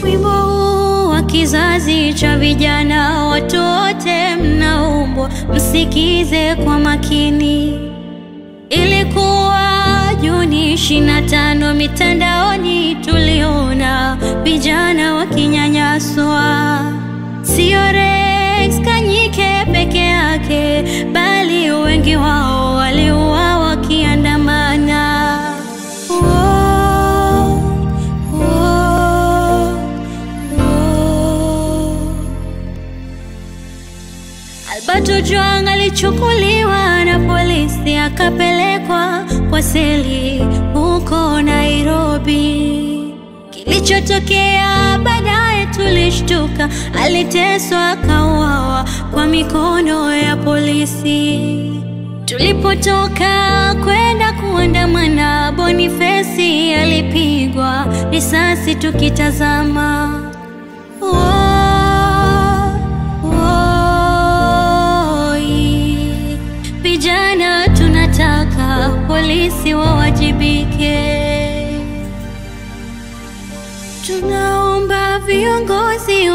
Wimbo huu wa kizazi cha vijana, watu wote mnaombwa msikize kwa makini. Ilikuwa Juni 25, mitandaoni tuliona vijana wakinyanyaswa. Sio Rex Kanyike peke yake, bali wengi wao waliuawa wakiandamana. Albert Ojwang alichukuliwa na polisi akapelekwa kwa seli huko Nairobi. Kilichotokea baadaye tulishtuka, aliteswa akauawa kwa mikono ya polisi. Tulipotoka kwenda kuandamana, Boniface alipigwa risasi tukitazama. Vijana tunataka polisi wawajibike. Tunaomba viongozi